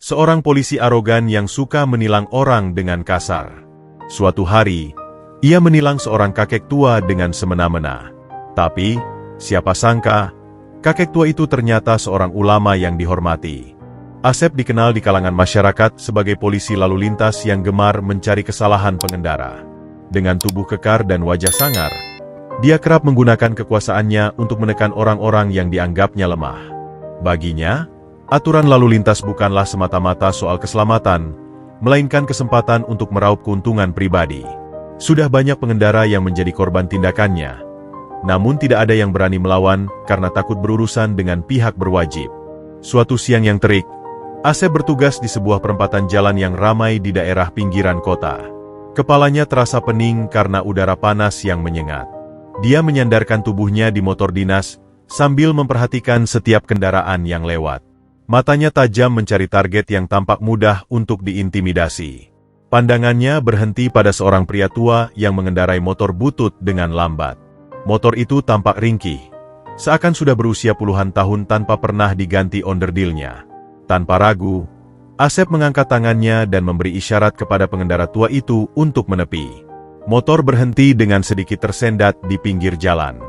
seorang polisi arogan yang suka menilang orang dengan kasar. Suatu hari, ia menilang seorang kakek tua dengan semena-mena. Tapi, siapa sangka, kakek tua itu ternyata seorang ulama yang dihormati. Asep dikenal di kalangan masyarakat sebagai polisi lalu lintas yang gemar mencari kesalahan pengendara. Dengan tubuh kekar dan wajah sangar, dia kerap menggunakan kekuasaannya untuk menekan orang-orang yang dianggapnya lemah. Baginya, aturan lalu lintas bukanlah semata-mata soal keselamatan, melainkan kesempatan untuk meraup keuntungan pribadi. Sudah banyak pengendara yang menjadi korban tindakannya, namun tidak ada yang berani melawan karena takut berurusan dengan pihak berwajib. Suatu siang yang terik, Asep bertugas di sebuah perempatan jalan yang ramai di daerah pinggiran kota. Kepalanya terasa pening karena udara panas yang menyengat. Dia menyandarkan tubuhnya di motor dinas sambil memperhatikan setiap kendaraan yang lewat. Matanya tajam mencari target yang tampak mudah untuk diintimidasi. Pandangannya berhenti pada seorang pria tua yang mengendarai motor butut dengan lambat. Motor itu tampak ringkih, seakan sudah berusia puluhan tahun tanpa pernah diganti onderdilnya. Tanpa ragu, Asep mengangkat tangannya dan memberi isyarat kepada pengendara tua itu untuk menepi. Motor berhenti dengan sedikit tersendat di pinggir jalan.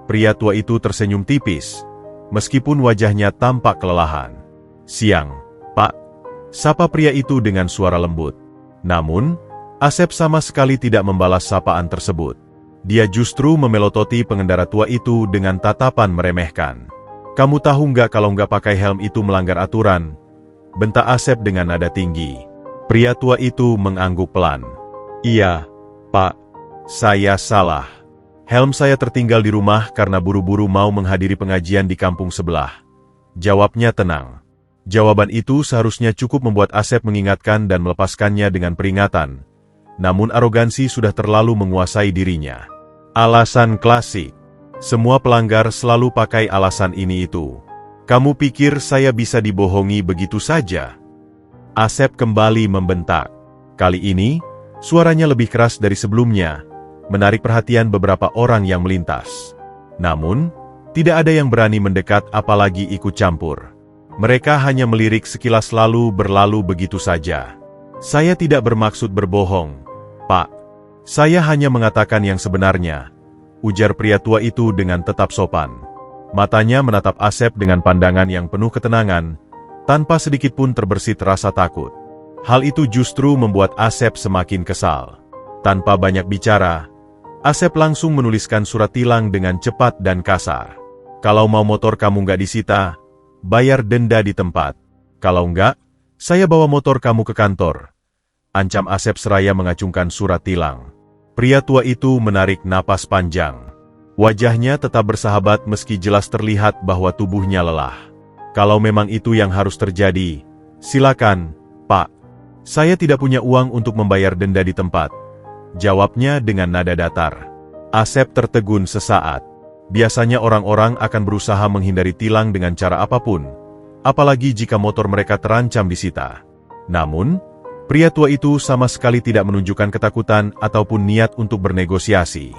Pria tua itu tersenyum tipis, meskipun wajahnya tampak kelelahan. "Siang, Pak," sapa pria itu dengan suara lembut. Namun, Asep sama sekali tidak membalas sapaan tersebut. Dia justru memelototi pengendara tua itu dengan tatapan meremehkan. "Kamu tahu nggak kalau nggak pakai helm itu melanggar aturan?" bentak Asep dengan nada tinggi. Pria tua itu mengangguk pelan. "Iya, Pak. Saya salah. Helm saya tertinggal di rumah karena buru-buru mau menghadiri pengajian di kampung sebelah," jawabnya tenang. Jawaban itu seharusnya cukup membuat Asep mengingatkan dan melepaskannya dengan peringatan. Namun arogansi sudah terlalu menguasai dirinya. Alasan klasik. Semua pelanggar selalu pakai alasan ini itu. "Kamu pikir saya bisa dibohongi begitu saja?" Asep kembali membentak. Kali ini, suaranya lebih keras dari sebelumnya, menarik perhatian beberapa orang yang melintas. Namun, tidak ada yang berani mendekat apalagi ikut campur. Mereka hanya melirik sekilas lalu berlalu begitu saja. "Saya tidak bermaksud berbohong, Pak. Saya hanya mengatakan yang sebenarnya," ujar pria tua itu dengan tetap sopan. Matanya menatap Asep dengan pandangan yang penuh ketenangan, tanpa sedikit pun terbersit rasa takut. Hal itu justru membuat Asep semakin kesal. Tanpa banyak bicara, Asep langsung menuliskan surat tilang dengan cepat dan kasar. "Kalau mau motor kamu nggak disita, bayar denda di tempat. Kalau nggak, saya bawa motor kamu ke kantor," ancam Asep seraya mengacungkan surat tilang. Pria tua itu menarik napas panjang. Wajahnya tetap bersahabat meski jelas terlihat bahwa tubuhnya lelah. "Kalau memang itu yang harus terjadi, silakan, Pak. Saya tidak punya uang untuk membayar denda di tempat," jawabnya dengan nada datar. Asep tertegun sesaat. Biasanya orang-orang akan berusaha menghindari tilang dengan cara apapun, apalagi jika motor mereka terancam disita. Namun, pria tua itu sama sekali tidak menunjukkan ketakutan ataupun niat untuk bernegosiasi.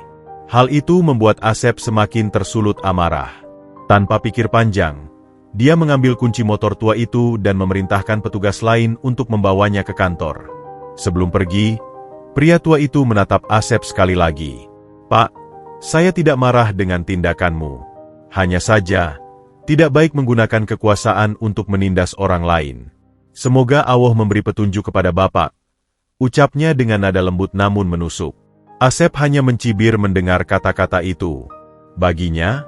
Hal itu membuat Asep semakin tersulut amarah. Tanpa pikir panjang, dia mengambil kunci motor tua itu dan memerintahkan petugas lain untuk membawanya ke kantor. Sebelum pergi, pria tua itu menatap Asep sekali lagi. "Pak, saya tidak marah dengan tindakanmu. Hanya saja, tidak baik menggunakan kekuasaan untuk menindas orang lain. Semoga Allah memberi petunjuk kepada Bapak," ucapnya dengan nada lembut namun menusuk. Asep hanya mencibir mendengar kata-kata itu. Baginya,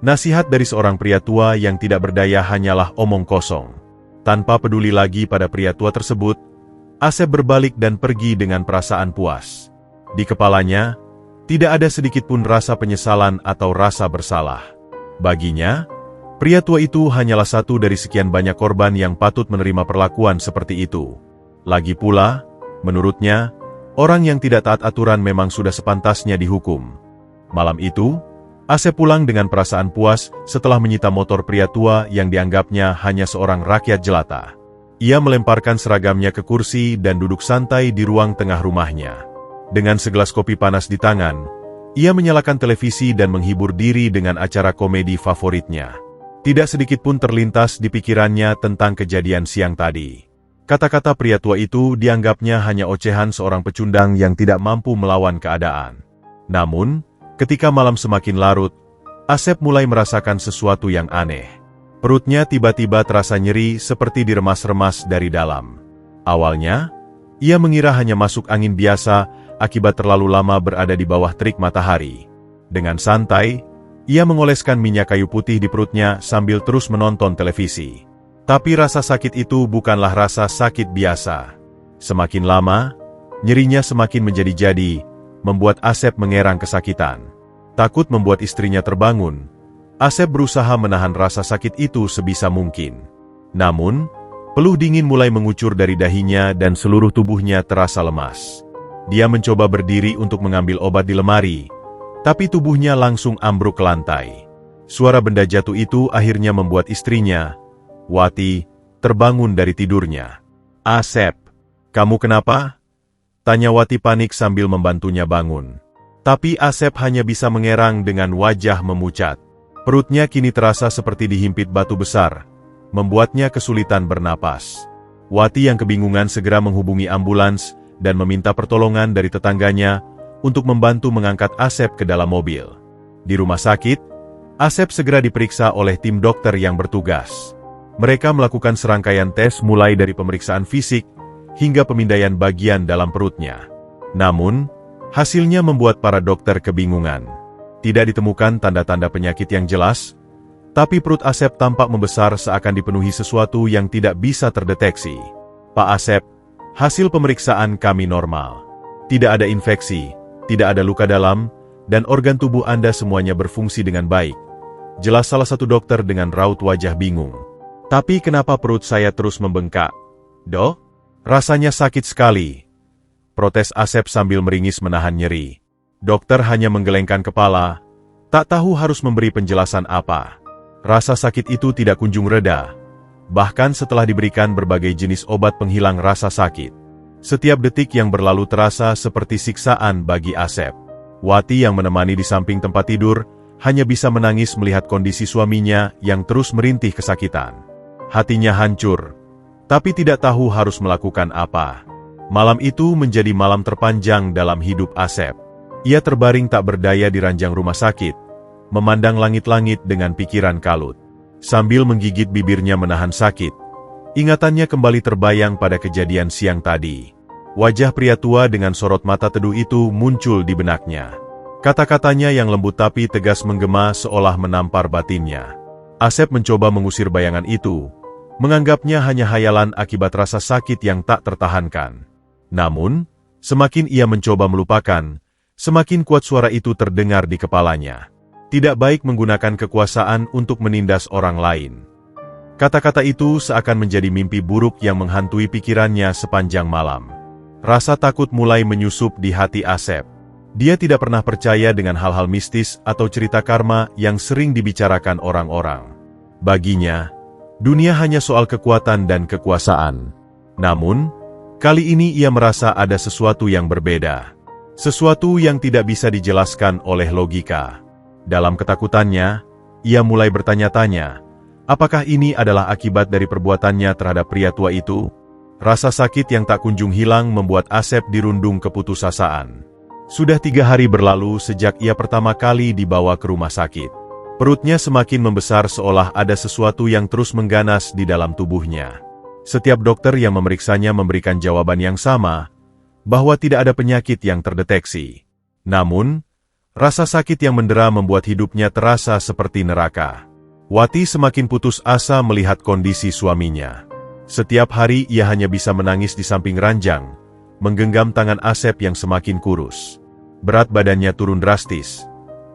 nasihat dari seorang pria tua yang tidak berdaya hanyalah omong kosong. Tanpa peduli lagi pada pria tua tersebut, Asep berbalik dan pergi dengan perasaan puas. Di kepalanya, tidak ada sedikit pun rasa penyesalan atau rasa bersalah. Baginya, pria tua itu hanyalah satu dari sekian banyak korban yang patut menerima perlakuan seperti itu. Lagi pula, menurutnya, orang yang tidak taat aturan memang sudah sepantasnya dihukum. Malam itu, Asep pulang dengan perasaan puas setelah menyita motor pria tua yang dianggapnya hanya seorang rakyat jelata. Ia melemparkan seragamnya ke kursi dan duduk santai di ruang tengah rumahnya. Dengan segelas kopi panas di tangan, ia menyalakan televisi dan menghibur diri dengan acara komedi favoritnya. Tidak sedikit pun terlintas di pikirannya tentang kejadian siang tadi. Kata-kata pria tua itu dianggapnya hanya ocehan seorang pecundang yang tidak mampu melawan keadaan. Namun, ketika malam semakin larut, Asep mulai merasakan sesuatu yang aneh. Perutnya tiba-tiba terasa nyeri seperti diremas-remas dari dalam. Awalnya, ia mengira hanya masuk angin biasa akibat terlalu lama berada di bawah terik matahari. Dengan santai, ia mengoleskan minyak kayu putih di perutnya sambil terus menonton televisi. Tapi rasa sakit itu bukanlah rasa sakit biasa. Semakin lama, nyerinya semakin menjadi-jadi, membuat Asep mengerang kesakitan. Takut membuat istrinya terbangun, Asep berusaha menahan rasa sakit itu sebisa mungkin. Namun, peluh dingin mulai mengucur dari dahinya dan seluruh tubuhnya terasa lemas. Dia mencoba berdiri untuk mengambil obat di lemari, tapi tubuhnya langsung ambruk ke lantai. Suara benda jatuh itu akhirnya membuat istrinya, Wati, terbangun dari tidurnya. "Asep, kamu kenapa?" tanya Wati panik sambil membantunya bangun. Tapi Asep hanya bisa mengerang dengan wajah memucat. Perutnya kini terasa seperti dihimpit batu besar, membuatnya kesulitan bernapas. Wati yang kebingungan segera menghubungi ambulans dan meminta pertolongan dari tetangganya untuk membantu mengangkat Asep ke dalam mobil. Di rumah sakit, Asep segera diperiksa oleh tim dokter yang bertugas. Mereka melakukan serangkaian tes mulai dari pemeriksaan fisik hingga pemindaian bagian dalam perutnya. Namun, hasilnya membuat para dokter kebingungan. Tidak ditemukan tanda-tanda penyakit yang jelas, tapi perut Asep tampak membesar seakan dipenuhi sesuatu yang tidak bisa terdeteksi. "Pak Asep, hasil pemeriksaan kami normal. Tidak ada infeksi, tidak ada luka dalam, dan organ tubuh Anda semuanya berfungsi dengan baik," jelas salah satu dokter dengan raut wajah bingung. "Tapi kenapa perut saya terus membengkak, Dok? Rasanya sakit sekali," protes Asep sambil meringis menahan nyeri. Dokter hanya menggelengkan kepala, tak tahu harus memberi penjelasan apa. Rasa sakit itu tidak kunjung reda, bahkan setelah diberikan berbagai jenis obat penghilang rasa sakit. Setiap detik yang berlalu terasa seperti siksaan bagi Asep. Wati yang menemani di samping tempat tidur, hanya bisa menangis melihat kondisi suaminya yang terus merintih kesakitan. Hatinya hancur, tapi tidak tahu harus melakukan apa. Malam itu menjadi malam terpanjang dalam hidup Asep. Ia terbaring tak berdaya di ranjang rumah sakit, memandang langit-langit dengan pikiran kalut. Sambil menggigit bibirnya menahan sakit, ingatannya kembali terbayang pada kejadian siang tadi. Wajah pria tua dengan sorot mata teduh itu muncul di benaknya. Kata-katanya yang lembut tapi tegas menggema seolah menampar batinnya. Asep mencoba mengusir bayangan itu, menganggapnya hanya hayalan akibat rasa sakit yang tak tertahankan. Namun, semakin ia mencoba melupakan, semakin kuat suara itu terdengar di kepalanya. Tidak baik menggunakan kekuasaan untuk menindas orang lain. Kata-kata itu seakan menjadi mimpi buruk yang menghantui pikirannya sepanjang malam. Rasa takut mulai menyusup di hati Asep. Dia tidak pernah percaya dengan hal-hal mistis atau cerita karma yang sering dibicarakan orang-orang. Baginya, dunia hanya soal kekuatan dan kekuasaan. Namun, kali ini ia merasa ada sesuatu yang berbeda. Sesuatu yang tidak bisa dijelaskan oleh logika. Dalam ketakutannya, ia mulai bertanya-tanya, apakah ini adalah akibat dari perbuatannya terhadap pria tua itu? Rasa sakit yang tak kunjung hilang membuat Asep dirundung keputusasaan. Sudah 3 hari berlalu sejak ia pertama kali dibawa ke rumah sakit. Perutnya semakin membesar seolah ada sesuatu yang terus mengganas di dalam tubuhnya. Setiap dokter yang memeriksanya memberikan jawaban yang sama, bahwa tidak ada penyakit yang terdeteksi. Namun, rasa sakit yang mendera membuat hidupnya terasa seperti neraka. Wati semakin putus asa melihat kondisi suaminya. Setiap hari ia hanya bisa menangis di samping ranjang, menggenggam tangan Asep yang semakin kurus. Berat badannya turun drastis.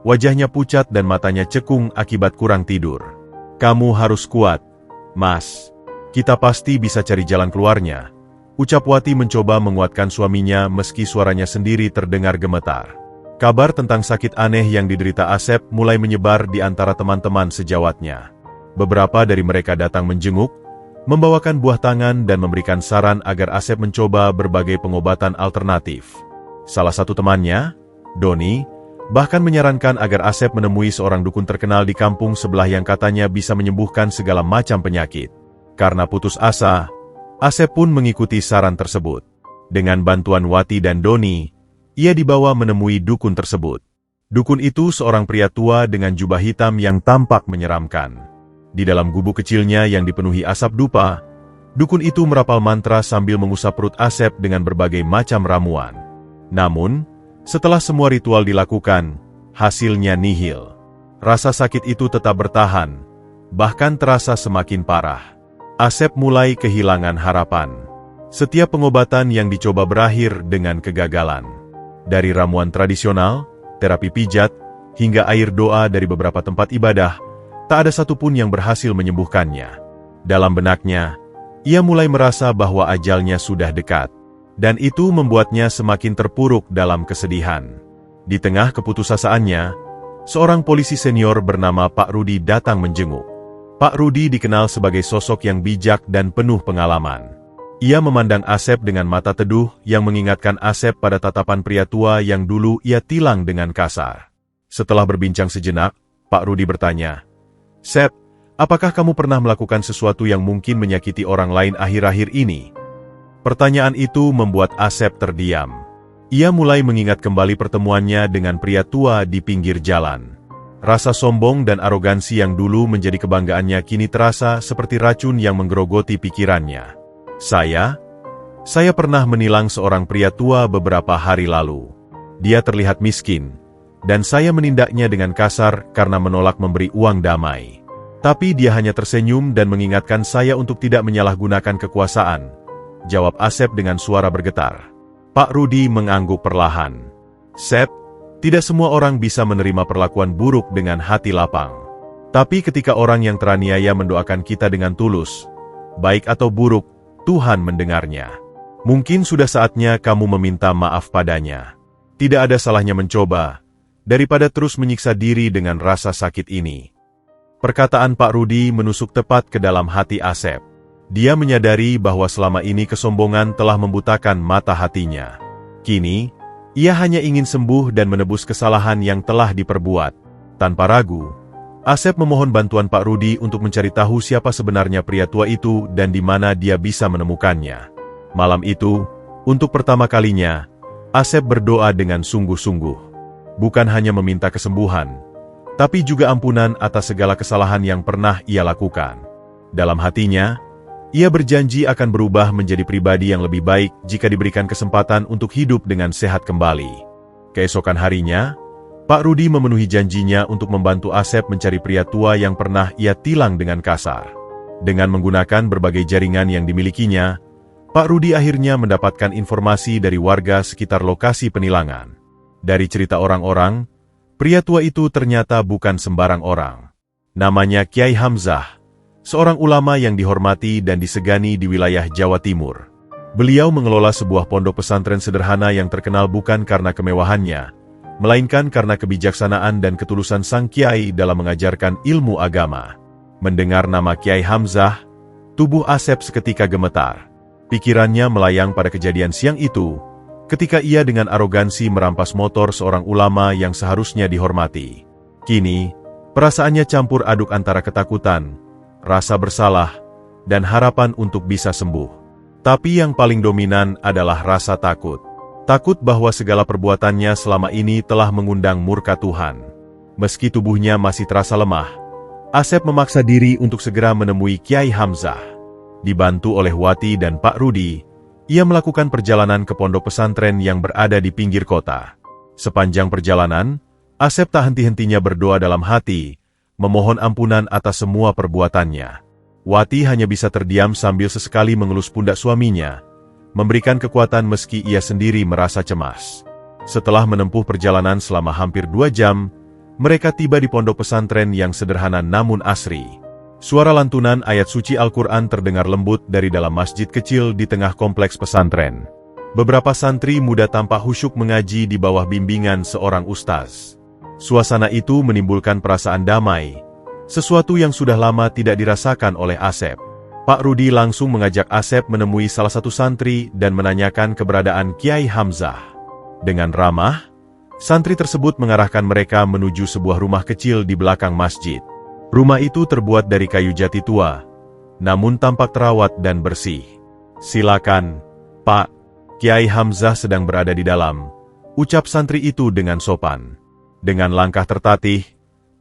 Wajahnya pucat dan matanya cekung akibat kurang tidur. "Kamu harus kuat, Mas. Kita pasti bisa cari jalan keluarnya," ucap Wati mencoba menguatkan suaminya meski suaranya sendiri terdengar gemetar. Kabar tentang sakit aneh yang diderita Asep mulai menyebar di antara teman-teman sejawatnya. Beberapa dari mereka datang menjenguk, membawakan buah tangan dan memberikan saran agar Asep mencoba berbagai pengobatan alternatif. Salah satu temannya, Doni, bahkan menyarankan agar Asep menemui seorang dukun terkenal di kampung sebelah yang katanya bisa menyembuhkan segala macam penyakit. Karena putus asa, Asep pun mengikuti saran tersebut. Dengan bantuan Wati dan Doni, ia dibawa menemui dukun tersebut. Dukun itu seorang pria tua dengan jubah hitam yang tampak menyeramkan. Di dalam gubuk kecilnya yang dipenuhi asap dupa, dukun itu merapal mantra sambil mengusap perut Asep dengan berbagai macam ramuan. Namun, setelah semua ritual dilakukan, hasilnya nihil. Rasa sakit itu tetap bertahan, bahkan terasa semakin parah. Asep mulai kehilangan harapan. Setiap pengobatan yang dicoba berakhir dengan kegagalan. Dari ramuan tradisional, terapi pijat, hingga air doa dari beberapa tempat ibadah, tak ada satupun yang berhasil menyembuhkannya. Dalam benaknya, ia mulai merasa bahwa ajalnya sudah dekat, dan itu membuatnya semakin terpuruk dalam kesedihan. Di tengah keputusasaan,nya seorang polisi senior bernama Pak Rudi datang menjenguk. Pak Rudi dikenal sebagai sosok yang bijak dan penuh pengalaman. Ia memandang Asep dengan mata teduh yang mengingatkan Asep pada tatapan pria tua yang dulu ia tilang dengan kasar. Setelah berbincang sejenak, Pak Rudi bertanya, "Sep, apakah kamu pernah melakukan sesuatu yang mungkin menyakiti orang lain akhir-akhir ini?" Pertanyaan itu membuat Asep terdiam. Ia mulai mengingat kembali pertemuannya dengan pria tua di pinggir jalan. Rasa sombong dan arogansi yang dulu menjadi kebanggaannya kini terasa seperti racun yang menggerogoti pikirannya. Saya pernah menilang seorang pria tua beberapa hari lalu. Dia terlihat miskin, dan saya menindaknya dengan kasar karena menolak memberi uang damai. Tapi dia hanya tersenyum dan mengingatkan saya untuk tidak menyalahgunakan kekuasaan, jawab Asep dengan suara bergetar. Pak Rudi mengangguk perlahan. Sep, tidak semua orang bisa menerima perlakuan buruk dengan hati lapang. Tapi ketika orang yang teraniaya mendoakan kita dengan tulus, baik atau buruk, Tuhan mendengarnya. Mungkin sudah saatnya kamu meminta maaf padanya. Tidak ada salahnya mencoba, daripada terus menyiksa diri dengan rasa sakit ini. Perkataan Pak Rudi menusuk tepat ke dalam hati Asep. Dia menyadari bahwa selama ini kesombongan telah membutakan mata hatinya. Kini, ia hanya ingin sembuh dan menebus kesalahan yang telah diperbuat. Tanpa ragu, Asep memohon bantuan Pak Rudi untuk mencari tahu siapa sebenarnya pria tua itu dan di mana dia bisa menemukannya. Malam itu, untuk pertama kalinya, Asep berdoa dengan sungguh-sungguh. Bukan hanya meminta kesembuhan, tapi juga ampunan atas segala kesalahan yang pernah ia lakukan. Dalam hatinya, ia berjanji akan berubah menjadi pribadi yang lebih baik jika diberikan kesempatan untuk hidup dengan sehat kembali. Keesokan harinya, Pak Rudi memenuhi janjinya untuk membantu Asep mencari pria tua yang pernah ia tilang dengan kasar. Dengan menggunakan berbagai jaringan yang dimilikinya, Pak Rudi akhirnya mendapatkan informasi dari warga sekitar lokasi penilangan. Dari cerita orang-orang, pria tua itu ternyata bukan sembarang orang. Namanya Kiai Hamzah, seorang ulama yang dihormati dan disegani di wilayah Jawa Timur. Beliau mengelola sebuah pondok pesantren sederhana yang terkenal bukan karena kemewahannya, melainkan karena kebijaksanaan dan ketulusan sang kiai dalam mengajarkan ilmu agama. Mendengar nama Kiai Hamzah, tubuh Asep seketika gemetar. Pikirannya melayang pada kejadian siang itu, ketika ia dengan arogansi merampas motor seorang ulama yang seharusnya dihormati. Kini, perasaannya campur aduk antara ketakutan, rasa bersalah, dan harapan untuk bisa sembuh. Tapi yang paling dominan adalah rasa takut. Takut bahwa segala perbuatannya selama ini telah mengundang murka Tuhan. Meski tubuhnya masih terasa lemah, Asep memaksa diri untuk segera menemui Kiai Hamzah. Dibantu oleh Wati dan Pak Rudi, ia melakukan perjalanan ke pondok pesantren yang berada di pinggir kota. Sepanjang perjalanan, Asep tak henti-hentinya berdoa dalam hati, memohon ampunan atas semua perbuatannya. Wati hanya bisa terdiam sambil sesekali mengelus pundak suaminya, memberikan kekuatan meski ia sendiri merasa cemas. Setelah menempuh perjalanan selama hampir 2 jam, mereka tiba di pondok pesantren yang sederhana namun asri. Suara lantunan ayat suci Al-Quran terdengar lembut dari dalam masjid kecil di tengah kompleks pesantren. Beberapa santri muda tampak khusyuk mengaji di bawah bimbingan seorang ustaz. Suasana itu menimbulkan perasaan damai, sesuatu yang sudah lama tidak dirasakan oleh Asep. Pak Rudi langsung mengajak Asep menemui salah satu santri dan menanyakan keberadaan Kiai Hamzah. Dengan ramah, santri tersebut mengarahkan mereka menuju sebuah rumah kecil di belakang masjid. Rumah itu terbuat dari kayu jati tua, namun tampak terawat dan bersih. Silakan, Pak. Kiai Hamzah sedang berada di dalam, ucap santri itu dengan sopan. Dengan langkah tertatih,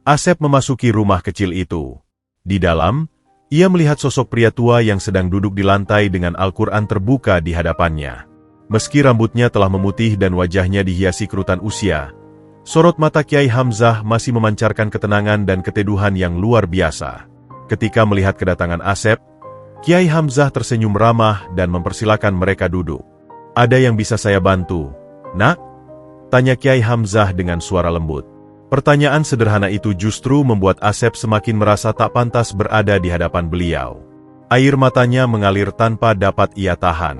Asep memasuki rumah kecil itu. Di dalam, ia melihat sosok pria tua yang sedang duduk di lantai dengan Al-Quran terbuka di hadapannya. Meski rambutnya telah memutih dan wajahnya dihiasi kerutan usia, sorot mata Kiai Hamzah masih memancarkan ketenangan dan keteduhan yang luar biasa. Ketika melihat kedatangan Asep, Kiai Hamzah tersenyum ramah dan mempersilakan mereka duduk. "Ada yang bisa saya bantu, Nak?" tanya Kiai Hamzah dengan suara lembut. Pertanyaan sederhana itu justru membuat Asep semakin merasa tak pantas berada di hadapan beliau. Air matanya mengalir tanpa dapat ia tahan.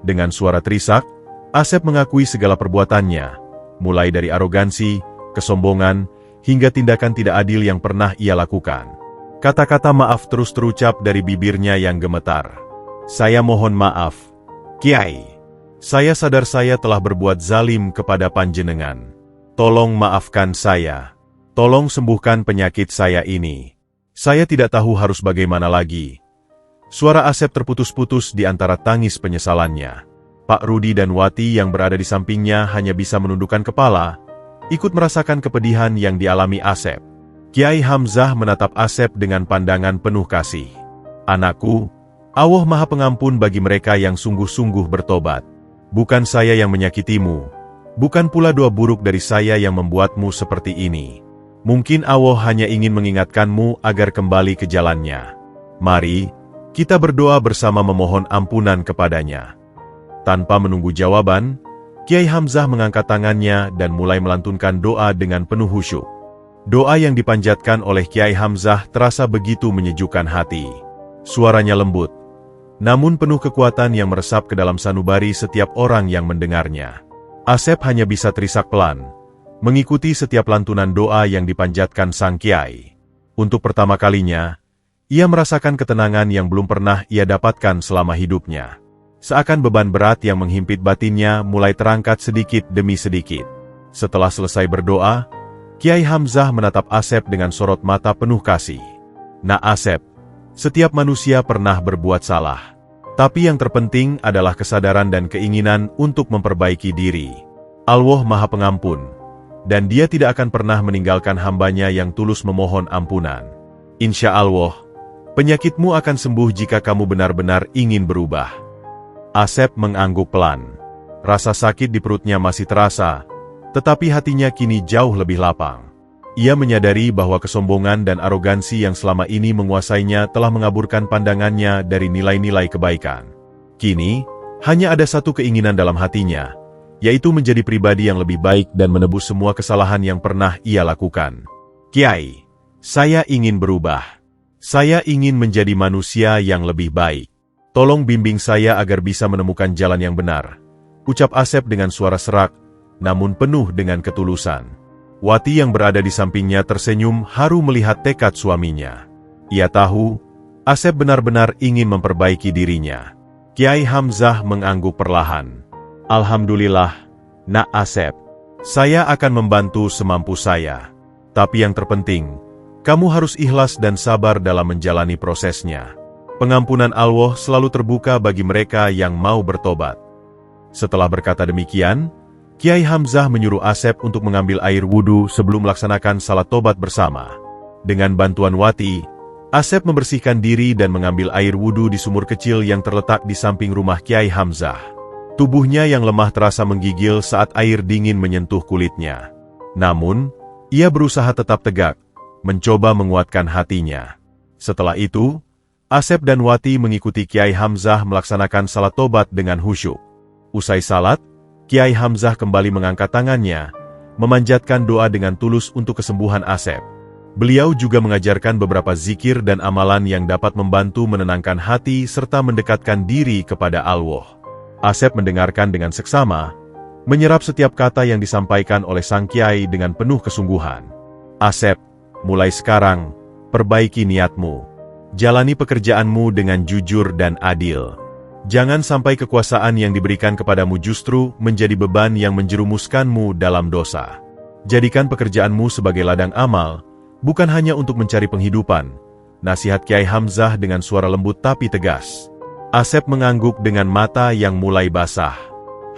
Dengan suara terisak, Asep mengakui segala perbuatannya, mulai dari arogansi, kesombongan, hingga tindakan tidak adil yang pernah ia lakukan. Kata-kata maaf terus terucap dari bibirnya yang gemetar. "Saya mohon maaf, Kiai. Saya sadar saya telah berbuat zalim kepada panjenengan. Tolong maafkan saya. Tolong sembuhkan penyakit saya ini. Saya tidak tahu harus bagaimana lagi." Suara Asep terputus-putus di antara tangis penyesalannya. Pak Rudi dan Wati yang berada di sampingnya hanya bisa menundukkan kepala, ikut merasakan kepedihan yang dialami Asep. Kiai Hamzah menatap Asep dengan pandangan penuh kasih. "Anakku, Allah Maha Pengampun bagi mereka yang sungguh-sungguh bertobat. Bukan saya yang menyakitimu, bukan pula doa buruk dari saya yang membuatmu seperti ini. Mungkin Allah hanya ingin mengingatkanmu agar kembali ke jalannya. Mari, kita berdoa bersama memohon ampunan kepadanya." Tanpa menunggu jawaban, Kiai Hamzah mengangkat tangannya dan mulai melantunkan doa dengan penuh khusyuk. Doa yang dipanjatkan oleh Kiai Hamzah terasa begitu menyejukkan hati. Suaranya lembut, namun penuh kekuatan yang meresap ke dalam sanubari setiap orang yang mendengarnya. Asep hanya bisa terisak pelan, mengikuti setiap lantunan doa yang dipanjatkan sang Kiai. Untuk pertama kalinya, ia merasakan ketenangan yang belum pernah ia dapatkan selama hidupnya. Seakan beban berat yang menghimpit batinnya mulai terangkat sedikit demi sedikit. Setelah selesai berdoa, Kiai Hamzah menatap Asep dengan sorot mata penuh kasih. "Nak Asep, setiap manusia pernah berbuat salah. Tapi yang terpenting adalah kesadaran dan keinginan untuk memperbaiki diri. Allah Maha Pengampun, dan Dia tidak akan pernah meninggalkan hambanya yang tulus memohon ampunan. Insya Allah, penyakitmu akan sembuh jika kamu benar-benar ingin berubah." Asep mengangguk pelan. Rasa sakit di perutnya masih terasa, tetapi hatinya kini jauh lebih lapang. Ia menyadari bahwa kesombongan dan arogansi yang selama ini menguasainya telah mengaburkan pandangannya dari nilai-nilai kebaikan. Kini, hanya ada satu keinginan dalam hatinya, yaitu menjadi pribadi yang lebih baik dan menebus semua kesalahan yang pernah ia lakukan. "Kiai, saya ingin berubah. Saya ingin menjadi manusia yang lebih baik. Tolong bimbing saya agar bisa menemukan jalan yang benar," ucap Asep dengan suara serak, namun penuh dengan ketulusan. Wati yang berada di sampingnya tersenyum haru melihat tekad suaminya. Ia tahu, Asep benar-benar ingin memperbaiki dirinya. Kiai Hamzah mengangguk perlahan. "Alhamdulillah, Nak Asep. Saya akan membantu semampu saya. Tapi yang terpenting, kamu harus ikhlas dan sabar dalam menjalani prosesnya. Pengampunan Allah selalu terbuka bagi mereka yang mau bertobat." Setelah berkata demikian, Kiai Hamzah menyuruh Asep untuk mengambil air wudhu sebelum melaksanakan salat tobat bersama. Dengan bantuan Wati, Asep membersihkan diri dan mengambil air wudhu di sumur kecil yang terletak di samping rumah Kiai Hamzah. Tubuhnya yang lemah terasa menggigil saat air dingin menyentuh kulitnya. Namun, ia berusaha tetap tegak, mencoba menguatkan hatinya. Setelah itu, Asep dan Wati mengikuti Kiai Hamzah melaksanakan salat tobat dengan khusyuk. Usai salat, Kiai Hamzah kembali mengangkat tangannya, memanjatkan doa dengan tulus untuk kesembuhan Asep. Beliau juga mengajarkan beberapa zikir dan amalan yang dapat membantu menenangkan hati serta mendekatkan diri kepada Allah. Asep mendengarkan dengan seksama, menyerap setiap kata yang disampaikan oleh sang Kiai dengan penuh kesungguhan. "Asep, mulai sekarang, perbaiki niatmu. Jalani pekerjaanmu dengan jujur dan adil. Jangan sampai kekuasaan yang diberikan kepadamu justru menjadi beban yang menjerumuskanmu dalam dosa. Jadikan pekerjaanmu sebagai ladang amal, bukan hanya untuk mencari penghidupan." Nasihat Kiai Hamzah dengan suara lembut tapi tegas. Asep mengangguk dengan mata yang mulai basah.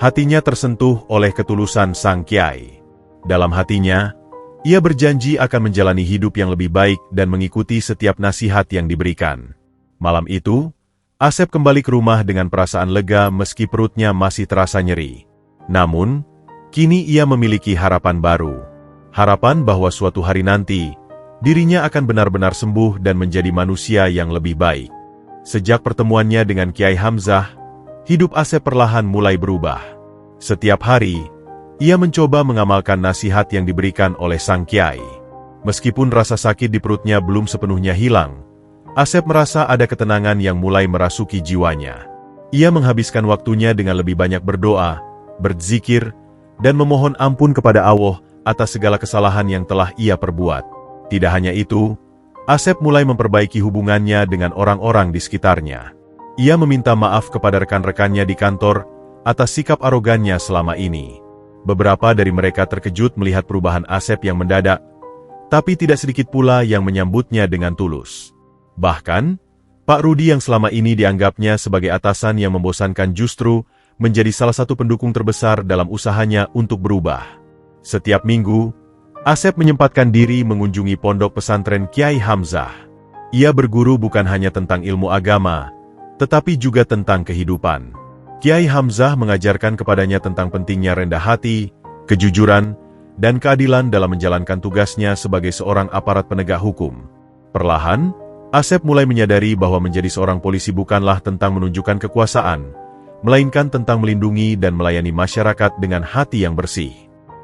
Hatinya tersentuh oleh ketulusan sang kiai. Dalam hatinya, ia berjanji akan menjalani hidup yang lebih baik dan mengikuti setiap nasihat yang diberikan. Malam itu, Asep kembali ke rumah dengan perasaan lega meski perutnya masih terasa nyeri. Namun, kini ia memiliki harapan baru. Harapan bahwa suatu hari nanti, dirinya akan benar-benar sembuh dan menjadi manusia yang lebih baik. Sejak pertemuannya dengan Kiai Hamzah, hidup Asep perlahan mulai berubah. Setiap hari, ia mencoba mengamalkan nasihat yang diberikan oleh sang kiai. Meskipun rasa sakit di perutnya belum sepenuhnya hilang, Asep merasa ada ketenangan yang mulai merasuki jiwanya. Ia menghabiskan waktunya dengan lebih banyak berdoa, berzikir, dan memohon ampun kepada Allah atas segala kesalahan yang telah ia perbuat. Tidak hanya itu, Asep mulai memperbaiki hubungannya dengan orang-orang di sekitarnya. Ia meminta maaf kepada rekan-rekannya di kantor atas sikap arogannya selama ini. Beberapa dari mereka terkejut melihat perubahan Asep yang mendadak, tapi tidak sedikit pula yang menyambutnya dengan tulus. Bahkan, Pak Rudi yang selama ini dianggapnya sebagai atasan yang membosankan justru menjadi salah satu pendukung terbesar dalam usahanya untuk berubah. Setiap minggu, Asep menyempatkan diri mengunjungi pondok pesantren Kiai Hamzah. Ia berguru bukan hanya tentang ilmu agama, tetapi juga tentang kehidupan. Kiai Hamzah mengajarkan kepadanya tentang pentingnya rendah hati, kejujuran, dan keadilan dalam menjalankan tugasnya sebagai seorang aparat penegak hukum. Perlahan, Asep mulai menyadari bahwa menjadi seorang polisi bukanlah tentang menunjukkan kekuasaan, melainkan tentang melindungi dan melayani masyarakat dengan hati yang bersih.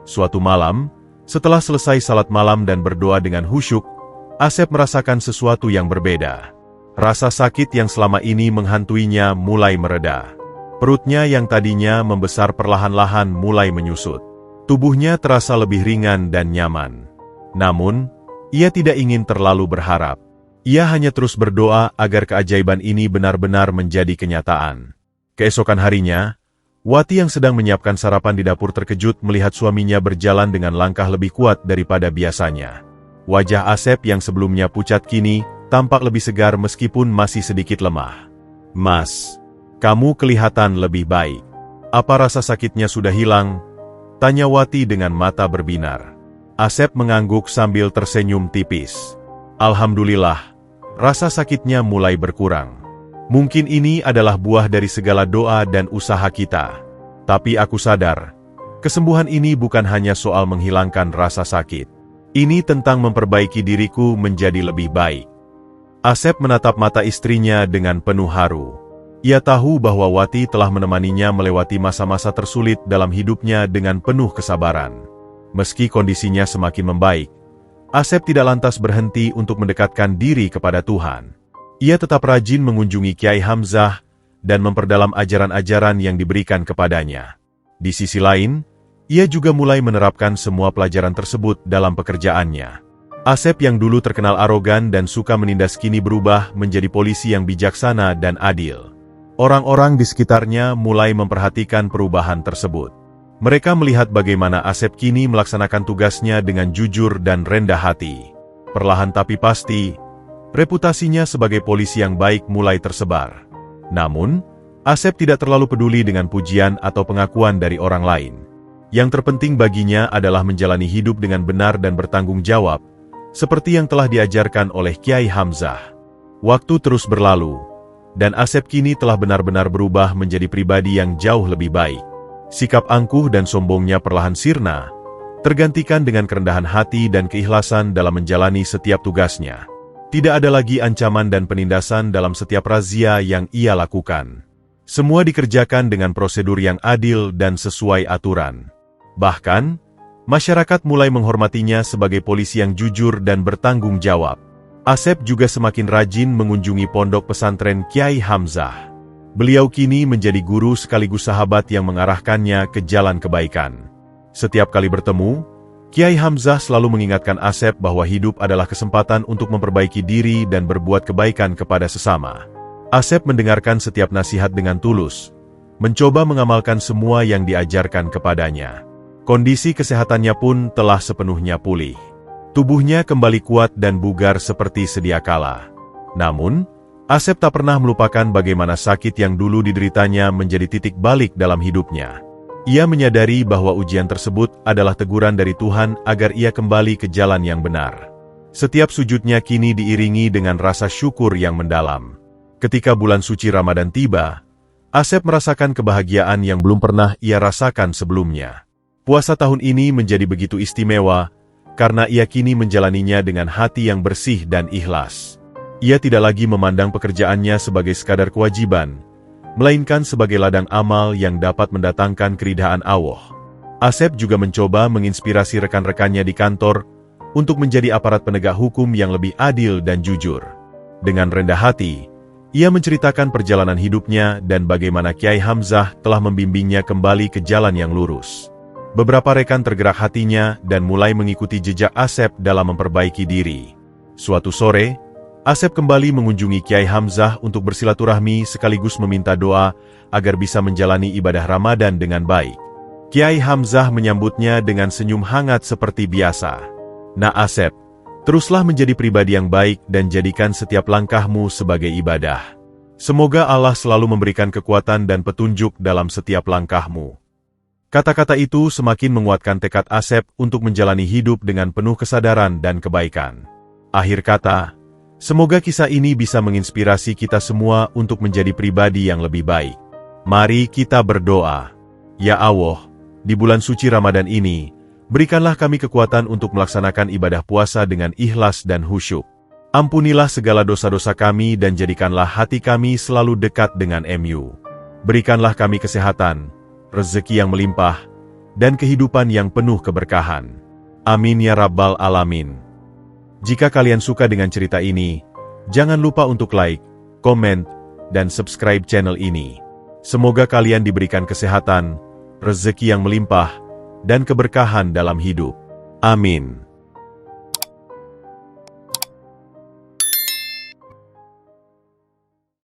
Suatu malam, setelah selesai salat malam dan berdoa dengan khusyuk, Asep merasakan sesuatu yang berbeda. Rasa sakit yang selama ini menghantuinya mulai mereda. Perutnya yang tadinya membesar perlahan-lahan mulai menyusut. Tubuhnya terasa lebih ringan dan nyaman. Namun, ia tidak ingin terlalu berharap. Ia hanya terus berdoa agar keajaiban ini benar-benar menjadi kenyataan. Keesokan harinya, Wati yang sedang menyiapkan sarapan di dapur terkejut melihat suaminya berjalan dengan langkah lebih kuat daripada biasanya. Wajah Asep yang sebelumnya pucat kini tampak lebih segar meskipun masih sedikit lemah. "Mas, kamu kelihatan lebih baik. Apa rasa sakitnya sudah hilang?" tanya Wati dengan mata berbinar. Asep mengangguk sambil tersenyum tipis. "Alhamdulillah, rasa sakitnya mulai berkurang. Mungkin ini adalah buah dari segala doa dan usaha kita. Tapi aku sadar, kesembuhan ini bukan hanya soal menghilangkan rasa sakit. Ini tentang memperbaiki diriku menjadi lebih baik." Asep menatap mata istrinya dengan penuh haru. Ia tahu bahwa Wati telah menemaninya melewati masa-masa tersulit dalam hidupnya dengan penuh kesabaran. Meski kondisinya semakin membaik, Asep tidak lantas berhenti untuk mendekatkan diri kepada Tuhan. Ia tetap rajin mengunjungi Kiai Hamzah dan memperdalam ajaran-ajaran yang diberikan kepadanya. Di sisi lain, ia juga mulai menerapkan semua pelajaran tersebut dalam pekerjaannya. Asep yang dulu terkenal arogan dan suka menindas kini berubah menjadi polisi yang bijaksana dan adil. Orang-orang di sekitarnya mulai memperhatikan perubahan tersebut. Mereka melihat bagaimana Asep kini melaksanakan tugasnya dengan jujur dan rendah hati. Perlahan tapi pasti, reputasinya sebagai polisi yang baik mulai tersebar. Namun, Asep tidak terlalu peduli dengan pujian atau pengakuan dari orang lain. Yang terpenting baginya adalah menjalani hidup dengan benar dan bertanggung jawab, seperti yang telah diajarkan oleh Kiai Hamzah. Waktu terus berlalu, dan Asep kini telah benar-benar berubah menjadi pribadi yang jauh lebih baik. Sikap angkuh dan sombongnya perlahan sirna, tergantikan dengan kerendahan hati dan keikhlasan dalam menjalani setiap tugasnya. Tidak ada lagi ancaman dan penindasan dalam setiap razia yang ia lakukan. Semua dikerjakan dengan prosedur yang adil dan sesuai aturan. Bahkan, masyarakat mulai menghormatinya sebagai polisi yang jujur dan bertanggung jawab. Asep juga semakin rajin mengunjungi pondok pesantren Kiai Hamzah. Beliau kini menjadi guru sekaligus sahabat yang mengarahkannya ke jalan kebaikan. Setiap kali bertemu, Kiai Hamzah selalu mengingatkan Asep bahwa hidup adalah kesempatan untuk memperbaiki diri dan berbuat kebaikan kepada sesama. Asep mendengarkan setiap nasihat dengan tulus, mencoba mengamalkan semua yang diajarkan kepadanya. Kondisi kesehatannya pun telah sepenuhnya pulih. Tubuhnya kembali kuat dan bugar seperti sedia kala. Namun, Asep tak pernah melupakan bagaimana sakit yang dulu dideritanya menjadi titik balik dalam hidupnya. Ia menyadari bahwa ujian tersebut adalah teguran dari Tuhan agar ia kembali ke jalan yang benar. Setiap sujudnya kini diiringi dengan rasa syukur yang mendalam. Ketika bulan suci Ramadan tiba, Asep merasakan kebahagiaan yang belum pernah ia rasakan sebelumnya. Puasa tahun ini menjadi begitu istimewa, karena ia kini menjalaninya dengan hati yang bersih dan ikhlas. Ia tidak lagi memandang pekerjaannya sebagai sekadar kewajiban, melainkan sebagai ladang amal yang dapat mendatangkan keridhaan Allah. Asep juga mencoba menginspirasi rekan-rekannya di kantor untuk menjadi aparat penegak hukum yang lebih adil dan jujur. Dengan rendah hati, ia menceritakan perjalanan hidupnya dan bagaimana Kiai Hamzah telah membimbingnya kembali ke jalan yang lurus. Beberapa rekan tergerak hatinya dan mulai mengikuti jejak Asep dalam memperbaiki diri. Suatu sore, Asep kembali mengunjungi Kiai Hamzah untuk bersilaturahmi sekaligus meminta doa agar bisa menjalani ibadah Ramadan dengan baik. Kiai Hamzah menyambutnya dengan senyum hangat seperti biasa. "Nah Asep, teruslah menjadi pribadi yang baik dan jadikan setiap langkahmu sebagai ibadah. Semoga Allah selalu memberikan kekuatan dan petunjuk dalam setiap langkahmu." Kata-kata itu semakin menguatkan tekad Asep untuk menjalani hidup dengan penuh kesadaran dan kebaikan. Akhir kata, semoga kisah ini bisa menginspirasi kita semua untuk menjadi pribadi yang lebih baik. Mari kita berdoa. Ya Allah, di bulan suci Ramadan ini, berikanlah kami kekuatan untuk melaksanakan ibadah puasa dengan ikhlas dan khusyuk. Ampunilah segala dosa-dosa kami dan jadikanlah hati kami selalu dekat dengan MU. Berikanlah kami kesehatan, rezeki yang melimpah, dan kehidupan yang penuh keberkahan. Amin ya Rabbal Alamin. Jika kalian suka dengan cerita ini, jangan lupa untuk like, komen, dan subscribe channel ini. Semoga kalian diberikan kesehatan, rezeki yang melimpah, dan keberkahan dalam hidup. Amin.